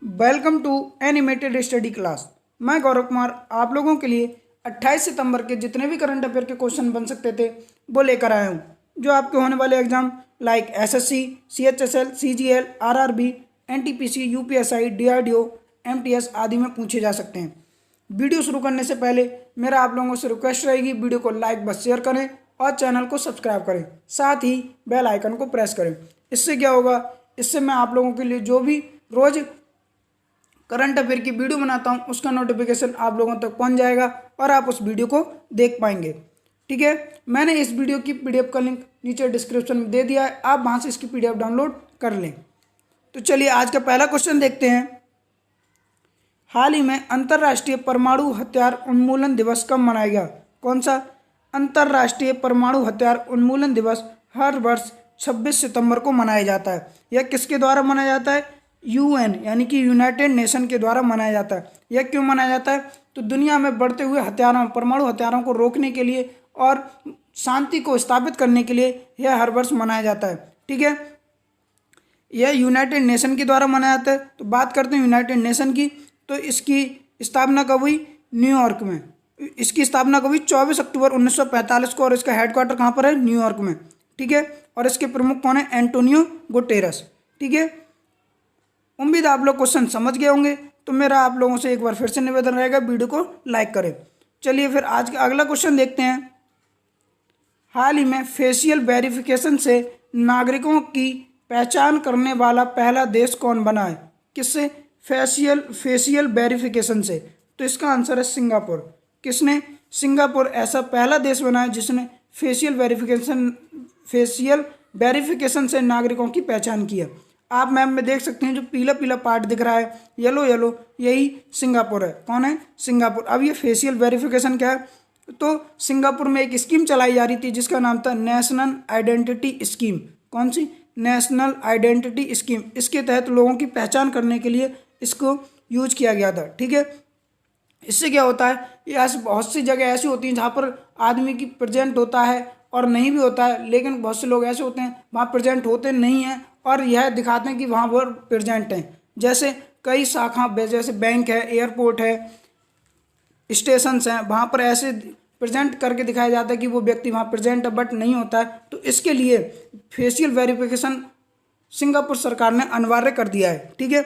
Welcome to animated study class. मैं गौरव कुमार आप लोगों के लिए 28 सितंबर के जितने भी करंट अफेयर के क्वेश्चन बन सकते थे वो लेकर आया हूँ, जो आपके होने वाले exam like SSC, CHSL, CGL, RRB, NTPC, UPSI, DRDO, MTS आदि में पूछे जा सकते हैं। वीडियो शुरू करने से पहले मेरा आप लोगों से रिक्वेस्ट रहेगी, वीडियो को लाइक बस शेयर करें और चैनल को सब्सक्राइब करें, साथ ही बेल आइकन को प्रेस करें। इससे क्या होगा, इससे मैं आप लोगों के लिए जो भी रोज़ करंट अफेयर की वीडियो बनाता हूँ उसका नोटिफिकेशन आप लोगों तक पहुँच जाएगा और आप उस वीडियो को देख पाएंगे। ठीक है, मैंने इस वीडियो की पीडीएफ का लिंक नीचे डिस्क्रिप्शन में दे दिया है, आप वहाँ से इसकी पीडीएफ डाउनलोड कर लें। तो चलिए आज का पहला क्वेश्चन देखते हैं। हाल ही में अंतर्राष्ट्रीय परमाणु हथियार उन्मूलन दिवस कब मनाया गया? कौन सा? अंतर्राष्ट्रीय परमाणु हथियार उन्मूलन दिवस हर वर्ष 26 सितंबर को मनाया जाता है। यह किसके द्वारा मनाया जाता है? यूएन यानी कि यूनाइटेड नेशन के द्वारा मनाया जाता है। यह क्यों मनाया जाता है? तो दुनिया में बढ़ते हुए हथियारों, परमाणु हथियारों को रोकने के लिए और शांति को स्थापित करने के लिए यह हर वर्ष मनाया जाता है। ठीक है, यह यूनाइटेड नेशन के द्वारा मनाया जाता है। तो बात करते हैं यूनाइटेड नेशन की, तो इसकी स्थापना कब हुई? न्यूयॉर्क में। इसकी स्थापना कब हुई? 24 अक्टूबर 1945 को, और इसका हेडक्वार्टर कहाँ पर है? न्यूयॉर्क में। ठीक है, और इसके प्रमुख कौन है? Antonio Guterres. ठीक है, उम्मीद आप लोग क्वेश्चन समझ गए होंगे। तो मेरा आप लोगों से एक बार फिर से निवेदन रहेगा, वीडियो को लाइक करें। चलिए फिर आज का अगला क्वेश्चन देखते हैं। हाल ही में फेशियल वेरिफिकेशन से नागरिकों की पहचान करने वाला पहला देश कौन बना है? किससे? फेशियल वेरिफिकेशन से। तो इसका आंसर है सिंगापुर। किसने? सिंगापुर ऐसा पहला देश बना है जिसने फेशियल वेरिफिकेशन से नागरिकों की पहचान की है। आप मैप में देख सकते हैं, जो पीला पीला पार्ट दिख रहा है, येलो येलो, यही सिंगापुर है। कौन है? सिंगापुर। अब ये फेशियल वेरिफिकेशन क्या है? तो सिंगापुर में एक स्कीम चलाई जा रही थी जिसका नाम था नेशनल आइडेंटिटी स्कीम। कौन सी? National identity scheme. इसके तहत लोगों की पहचान करने के लिए इसको यूज किया गया था। ठीक है, इससे क्या होता है, ये ऐसी बहुत सी जगह ऐसी होती हैं जहाँ पर आदमी की प्रेजेंट होता है और नहीं भी होता है, लेकिन बहुत से लोग ऐसे होते हैं वहाँ प्रेजेंट होते नहीं हैं और यह दिखाते हैं कि वहाँ पर प्रेजेंट हैं। जैसे कई शाखा, जैसे बैंक है, एयरपोर्ट है, स्टेशंस हैं, वहाँ पर ऐसे प्रेजेंट करके दिखाया जाता है कि वो व्यक्ति वहाँ प्रेजेंट है, बट नहीं होता है। तो इसके लिए फेशियल वेरिफिकेशन सिंगापुर सरकार ने अनिवार्य कर दिया है। ठीक है,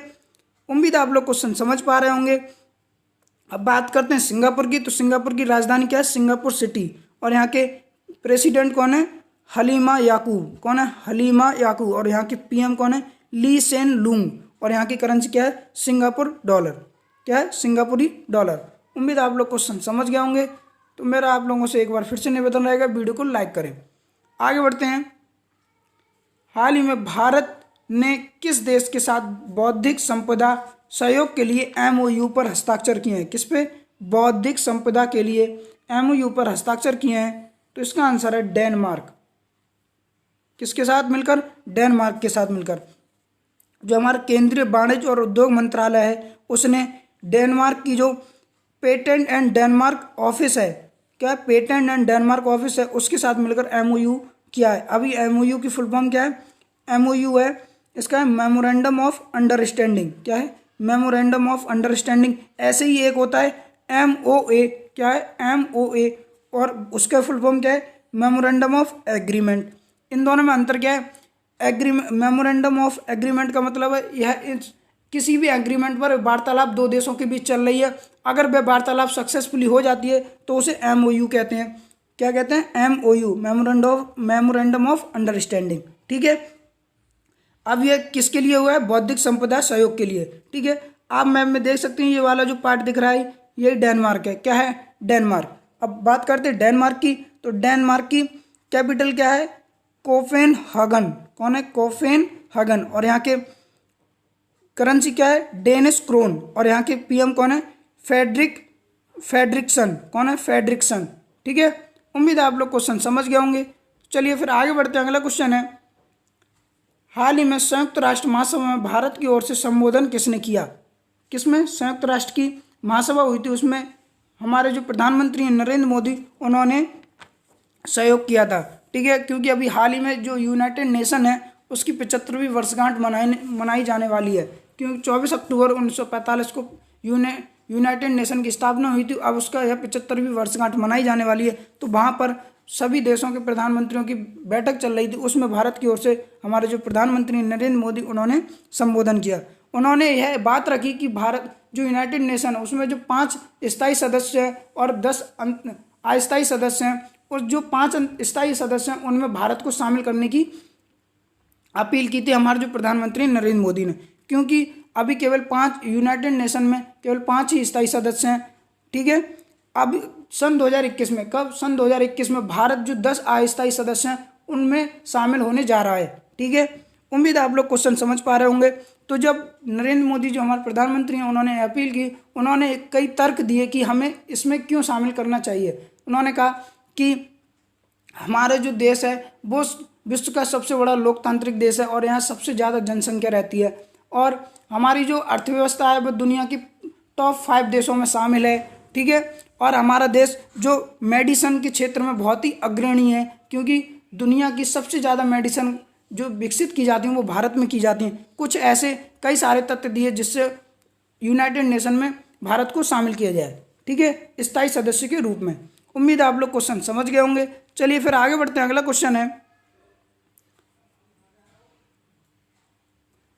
उम्मीद आप लोग क्वेश्चन समझ पा रहे होंगे। अब बात करते हैं सिंगापुर की। तो सिंगापुर की राजधानी क्या है? Singapore city. और यहाँ के प्रेसिडेंट कौन है? हलीमा याकूब। कौन है? हलीमा याकूब। और यहाँ के पीएम कौन है? ली सेन लूंग। और यहाँ की करेंसी क्या है? Singapore dollar. क्या है? सिंगापुरी डॉलर। उम्मीद आप लोग क्वेश्चन समझ गए होंगे। तो मेरा आप लोगों से एक बार फिर से निवेदन रहेगा, वीडियो को लाइक करें। आगे बढ़ते हैं। हाल ही में भारत ने किस देश के साथ बौद्धिक संपदा सहयोग के लिए एमओयू पर हस्ताक्षर किए हैं? किस पे? बौद्धिक संपदा के लिए एमओयू पर हस्ताक्षर किए हैं। तो इसका आंसर है डेनमार्क। किसके साथ मिलकर? डेनमार्क के साथ मिलकर। जो हमारा केंद्रीय वाणिज्य और उद्योग मंत्रालय है उसने डेनमार्क की जो पेटेंट एंड डेनमार्क ऑफिस है, क्या? पेटेंट एंड डेनमार्क ऑफिस है, उसके साथ मिलकर एमओयू किया है। अभी एमओयू की फुल फॉर्म क्या है? एमओयू है, इसका है मेमोरेंडम ऑफ अंडरस्टैंडिंग। क्या है? Memorandum of understanding. ऐसे ही एक होता है एमओए। क्या है? एमओए। और उसका फुल फॉर्म क्या है? Memorandum of agreement. इन दोनों में अंतर क्या है? मेमोरेंडम ऑफ एग्रीमेंट का मतलब है यह किसी भी एग्रीमेंट पर वार्तालाप दो देशों के बीच चल रही है, अगर वह वार्तालाप सक्सेसफुली हो जाती है तो उसे एमओयू कहते हैं। क्या कहते हैं? MOU, memorandum of understanding. ठीक है, अब यह किसके लिए हुआ है? बौद्धिक संपदा सहयोग के लिए। ठीक है, आप मैप में देख सकते हैं, ये वाला जो पार्ट दिख रहा है ये डेनमार्क है। क्या है? डेनमार्क। अब बात करते हैं डेनमार्क की। तो डेनमार्क की कैपिटल क्या है? कोपेनहेगन। कौन है? कोपेनहेगन। और यहाँ के करेंसी क्या है? Danish krone. और यहाँ के पीएम कौन है? फेडरिक्सन। कौन है? फेडरिक्सन। ठीक है, उम्मीद है आप लोग क्वेश्चन समझ गए होंगे। चलिए फिर आगे बढ़ते हैं। अगला क्वेश्चन है, हाल ही में संयुक्त राष्ट्र महासभा में भारत की ओर से संबोधन किसने किया? किसमें? संयुक्त राष्ट्र की महासभा हुई थी, उसमें हमारे जो प्रधानमंत्री हैं नरेंद्र मोदी, उन्होंने सहयोग किया था। ठीक है, क्योंकि अभी हाल ही में जो यूनाइटेड नेशन है उसकी 75वीं वर्षगांठ मनाई जाने वाली है। क्योंकि 24 अक्टूबर 1945 को यूनाइटेड नेशन की स्थापना हुई थी। अब उसका यह 75वीं वर्षगांठ मनाई जाने वाली है। तो वहाँ पर सभी देशों के प्रधानमंत्रियों की बैठक चल रही थी। उसमें भारत की ओर से हमारे जो प्रधानमंत्री नरेंद्र मोदी, उन्होंने संबोधन किया। उन्होंने यह बात रखी कि भारत जो यूनाइटेड नेशन है उसमें जो 5 स्थायी सदस्य हैं और 10 अस्थायी सदस्य हैं, और जो 5 स्थायी सदस्य हैं उनमें भारत को शामिल करने की अपील की थी हमारे जो प्रधानमंत्री नरेंद्र मोदी ने। क्योंकि अभी केवल 5 यूनाइटेड नेशन में केवल 5 ही स्थायी सदस्य हैं। ठीक है, अब सन 2021 में, कब, सन 2021 में भारत जो 10 अस्थायी सदस्य हैं उनमें शामिल होने जा रहा है। ठीक है, उम्मीद है आप लोग क्वेश्चन समझ पा रहे होंगे। तो जब नरेंद्र मोदी जो हमारे प्रधानमंत्री हैं उन्होंने अपील की, उन्होंने कई तर्क दिए कि हमें इसमें क्यों शामिल करना चाहिए। उन्होंने कहा कि हमारा जो देश है वो विश्व का सबसे बड़ा लोकतांत्रिक देश है और यहाँ सबसे ज़्यादा जनसंख्या रहती है, और हमारी जो अर्थव्यवस्था है वो दुनिया की टॉप 5 देशों में शामिल है। ठीक है, और हमारा देश जो मेडिसिन के क्षेत्र में बहुत ही अग्रणी है, क्योंकि दुनिया की सबसे ज़्यादा मेडिसिन जो विकसित की जाती हैं वो भारत में की जाती हैं। कुछ ऐसे कई सारे तथ्य दिए जिससे यूनाइटेड नेशन में भारत को शामिल किया जाए। ठीक है, स्थायी सदस्य के रूप में। उम्मीद है आप लोग क्वेश्चन समझ गए होंगे। चलिए फिर आगे बढ़ते हैं। अगला क्वेश्चन है,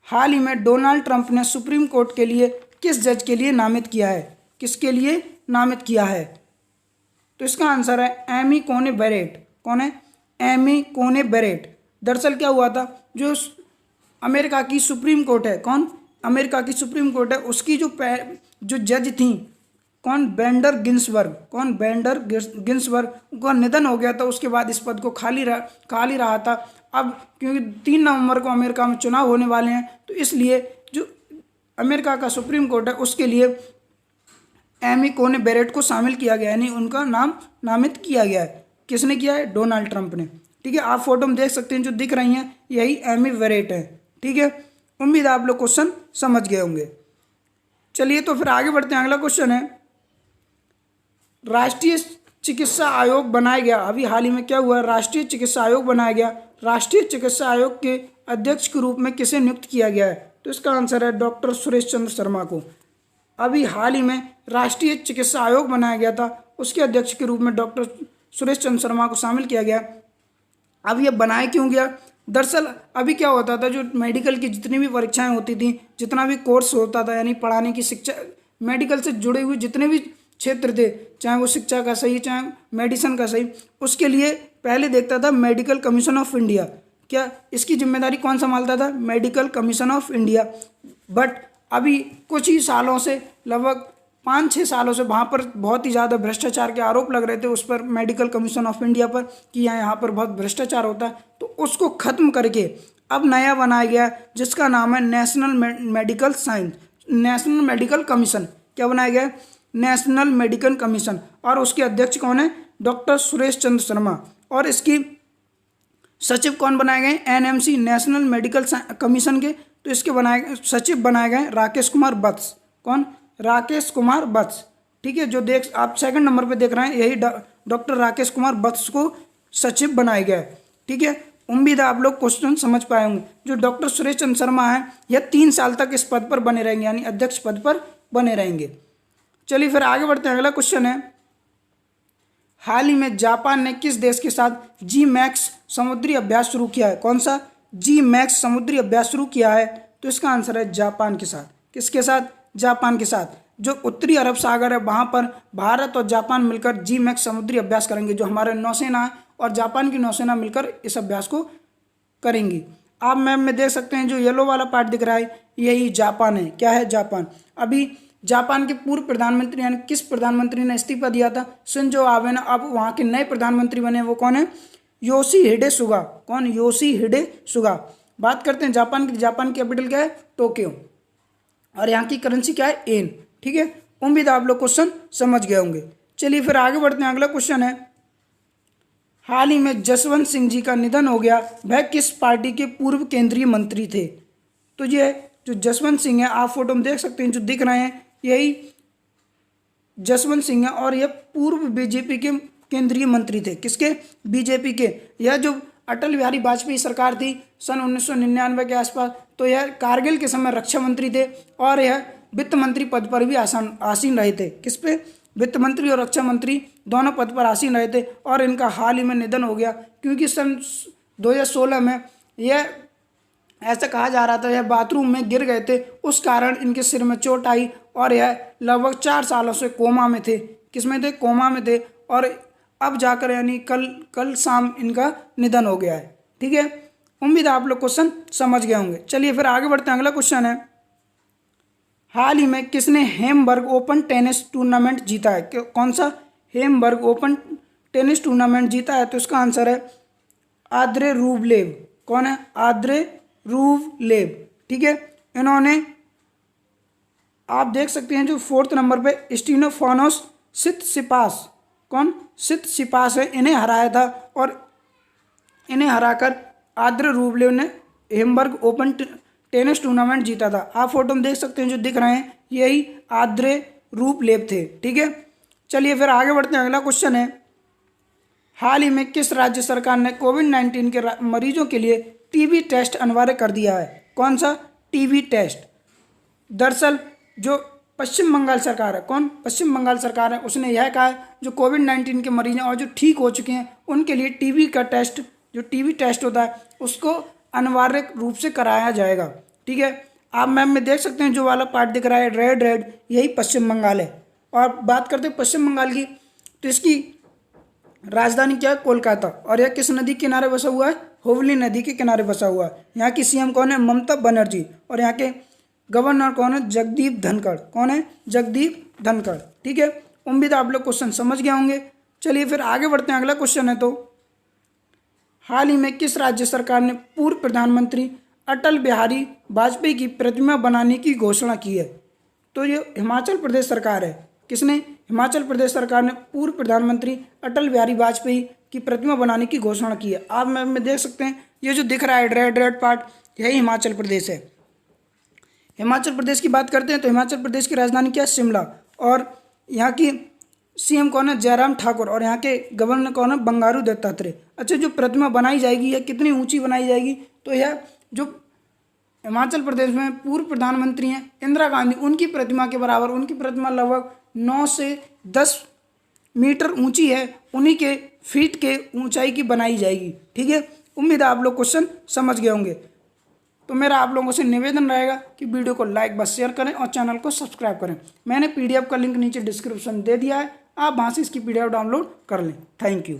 हाल ही में डोनाल्ड ट्रंप ने सुप्रीम कोर्ट के लिए किस जज के लिए नामित किया है? किसके लिए नामित किया है? तो इसका आंसर है एमी कोने बेरेट। कौन है? एमी कोने बेरेट। दरअसल क्या हुआ था, जो अमेरिका की सुप्रीम कोर्ट है, कौन, अमेरिका की सुप्रीम कोर्ट है, उसकी जो जज थी, कौन, बेंडर गिन्सबर्ग। कौन? बेंडर गिन्सबर्ग का निधन हो गया था। उसके बाद इस पद को खाली रहा था। अब क्योंकि 3 नवंबर को अमेरिका में चुनाव होने वाले हैं, तो इसलिए जो अमेरिका का सुप्रीम कोर्ट है उसके लिए एमी कोने बेरेट को शामिल किया गया, यानी उनका नाम नामित किया गया है। किसने किया है? डोनाल्ड ट्रंप ने। ठीक है, आप फोटो में देख सकते हैं जो दिख रही हैं यही एमी बेरेट है। ठीक है, उम्मीद है आप लोग क्वेश्चन समझ गए होंगे। चलिए तो फिर आगे बढ़ते हैं। अगला क्वेश्चन है, राष्ट्रीय चिकित्सा आयोग बनाया गया। अभी हाल ही में क्या हुआ, राष्ट्रीय चिकित्सा आयोग बनाया गया। राष्ट्रीय चिकित्सा आयोग के अध्यक्ष के रूप में किसे नियुक्त किया गया है? तो इसका आंसर है डॉक्टर सुरेश चंद्र शर्मा को। अभी हाल ही में राष्ट्रीय चिकित्सा आयोग बनाया गया था, उसके अध्यक्ष के रूप में डॉक्टर सुरेश चंद्र शर्मा को शामिल किया गया। अब ये बनाया क्यों गया? दरअसल अभी क्या होता था, जो मेडिकल की जितनी भी परीक्षाएं होती थी, जितना भी कोर्स होता था, यानी पढ़ाने की शिक्षा, मेडिकल से जुड़े हुए जितने भी क्षेत्र थे, चाहे वो शिक्षा का सही, चाहे मेडिसिन का सही, उसके लिए पहले देखता था मेडिकल कमीशन ऑफ इंडिया। क्या इसकी जिम्मेदारी कौन संभालता था? Medical commission of India. But अभी कुछ ही सालों से, लगभग 5-6 सालों से वहाँ पर बहुत ही ज़्यादा भ्रष्टाचार के आरोप लग रहे थे उस पर, मेडिकल कमीशन ऑफ इंडिया पर, कि यहाँ पर बहुत भ्रष्टाचार होता है। तो उसको ख़त्म करके अब नया बनाया गया जिसका नाम है नेशनल मेडिकल कमीशन। क्या बनाया गया? National medical commission. और उसके अध्यक्ष कौन है? डॉक्टर सुरेश चंद्र शर्मा। और इसकी सचिव कौन बनाए गए? एनएमसी, नेशनल मेडिकल कमीशन के। तो इसके सचिव बनाए गए राकेश कुमार वत्स। कौन? राकेश कुमार वत्स। ठीक है, जो आप 2nd नंबर पे देख रहे हैं, यही डॉक्टर राकेश कुमार वत्स को सचिव बनाया गया है। ठीक है, उम्मीद है आप लोग क्वेश्चन समझ पाए होंगे। जो डॉक्टर सुरेश चंद्र शर्मा है, यह 3 साल तक इस पद पर बने रहेंगे, यानी अध्यक्ष पद पर बने रहेंगे। चलिए फिर आगे बढ़ते हैं। अगला क्वेश्चन है, हाल ही में जापान ने किस देश के साथ जी-मैक्स समुद्री अभ्यास शुरू किया है? कौन सा? जी-मैक्स समुद्री अभ्यास शुरू किया है। तो इसका आंसर है जापान के साथ। किसके साथ? जापान के साथ। जो उत्तरी अरब सागर है वहाँ पर भारत और जापान मिलकर जी-मैक्स समुद्री अभ्यास करेंगे। जो हमारे नौसेना और जापान की नौसेना मिलकर इस अभ्यास को करेंगी। आप मैप में देख सकते हैं जो येलो वाला पार्ट दिख रहा है, यही जापान है। क्या है? जापान। अभी जापान के पूर्व प्रधानमंत्री, यानी किस प्रधानमंत्री ने इस्तीफा दिया था? शिंजो आबे ने। अब वहाँ के नए प्रधानमंत्री बने, वो कौन है? योशिहिडे सुगा। कौन? योशिहिडे सुगा। बात करते हैं जापान की। जापान की कैपिटल क्या है? टोक्यो। और यहाँ की करेंसी क्या है? येन। ठीक है, उम्मीद आप लोग क्वेश्चन समझ गए होंगे। चलिए फिर आगे बढ़ते हैं। अगला क्वेश्चन है, हाल ही में जसवंत सिंह जी का निधन हो गया। वह किस पार्टी के पूर्व केंद्रीय मंत्री थे? तो ये जो जसवंत सिंह है, आप फोटो में देख सकते हैं जो दिख रहे हैं, यही जसवंत सिंह है। और यह पूर्व बीजेपी के केंद्रीय मंत्री थे। किसके? बीजेपी के। यह जो अटल बिहारी वाजपेयी सरकार थी सन 1999 के आसपास, तो तो यह कारगिल के समय रक्षा मंत्री थे और यह वित्त मंत्री पद पर भी आसीन रहे थे। किस पे? वित्त मंत्री और रक्षा मंत्री दोनों पद पर आसीन रहे थे और इनका हाल ही में निधन हो गया, क्योंकि सन 2016 में यह ऐसा कहा जा रहा था यह बाथरूम में गिर गए थे, उस कारण इनके सिर में चोट आई और यह लगभग 4 सालों से कोमा में थे। किसमें थे? कोमा में थे। और अब जाकर यानी कल शाम इनका निधन हो गया है। ठीक है, उम्मीद है आप लोग क्वेश्चन समझ गए होंगे। चलिए फिर आगे बढ़ते हैं। अगला क्वेश्चन है, हाल ही में किसने हेमबर्ग ओपन टेनिस टूर्नामेंट जीता है? कौन सा हेमबर्ग ओपन टेनिस टूर्नामेंट जीता है? तो इसका आंसर है आंद्रे रूबलेव। कौन है? Andre Rublev. ठीक है, इन्होंने आप देख सकते हैं जो 4th नंबर पे स्टीफानोस सितसिपास, कौन? सितसिपास है, इन्हें हराया था और इन्हें हराकर आंद्रे रूबलेव ने हेमबर्ग ओपन टेनिस टूर्नामेंट जीता था। आप फोटो में देख सकते हैं जो दिख रहे हैं यही आंद्रे रूबलेव थे। ठीक है, चलिए फिर आगे बढ़ते हैं। अगला क्वेश्चन है, हाल ही में किस राज्य सरकार ने कोविड-19 के मरीजों के लिए टीबी टेस्ट अनिवार्य कर दिया है? कौन सा? TB test. दरअसल जो पश्चिम बंगाल सरकार है, कौन? पश्चिम बंगाल सरकार है, उसने यह कहा है जो कोविड-19 के मरीज हैं और जो ठीक हो चुके हैं उनके लिए टीबी का टेस्ट, जो टीबी टेस्ट होता है उसको अनिवार्य रूप से कराया जाएगा। ठीक है, आप मैप में देख सकते हैं जो वाला पार्ट दिख रहा है रेड रेड, यही पश्चिम बंगाल है। और बात करते हैं पश्चिम बंगाल की, तो इसकी राजधानी क्या है? कोलकाता। और यह किस नदी के किनारे बसा हुआ है? हुगली नदी के किनारे बसा हुआ है। यहाँ की सीएम कौन है? ममता बनर्जी। और यहाँ के गवर्नर कौन है? जगदीप धनखड़। कौन है? जगदीप धनखड़। ठीक है, उम्मीद आप लोग क्वेश्चन समझ गए होंगे। चलिए फिर आगे बढ़ते हैं। अगला क्वेश्चन है, तो हाल ही में किस राज्य सरकार ने पूर्व प्रधानमंत्री अटल बिहारी वाजपेयी की प्रतिमा बनाने की घोषणा की है? तो ये हिमाचल प्रदेश सरकार है। किसने? हिमाचल प्रदेश सरकार ने पूर्व प्रधानमंत्री अटल बिहारी वाजपेयी की प्रतिमा बनाने की घोषणा की है। आप मैप में देख सकते हैं ये जो दिख रहा है रेड रेड पार्ट, यही हिमाचल प्रदेश है। हिमाचल प्रदेश की बात करते हैं तो हिमाचल प्रदेश की राजधानी क्या है? शिमला। और यहाँ की सीएम कौन है? जयराम ठाकुर। और यहाँ के गवर्नर कौन है? बंगारू दत्तात्रेय। अच्छा, जो प्रतिमा बनाई जाएगी यह कितनी ऊंची बनाई जाएगी? तो यह जो हिमाचल प्रदेश में पूर्व प्रधानमंत्री हैं इंदिरा गांधी, उनकी प्रतिमा के बराबर, उनकी प्रतिमा लगभग 9 से 10 मीटर ऊंची है, उन्हीं के फीट के ऊंचाई की बनाई जाएगी। ठीक है, उम्मीद है आप लोग क्वेश्चन समझ गए होंगे। तो मेरा आप लोगों से निवेदन रहेगा कि वीडियो को लाइक बस शेयर करें और चैनल को सब्सक्राइब करें। मैंने पीडीएफ का लिंक नीचे डिस्क्रिप्शन दे दिया है, आप वहाँ से इसकी पीडीएफ डाउनलोड कर लें। Thank you.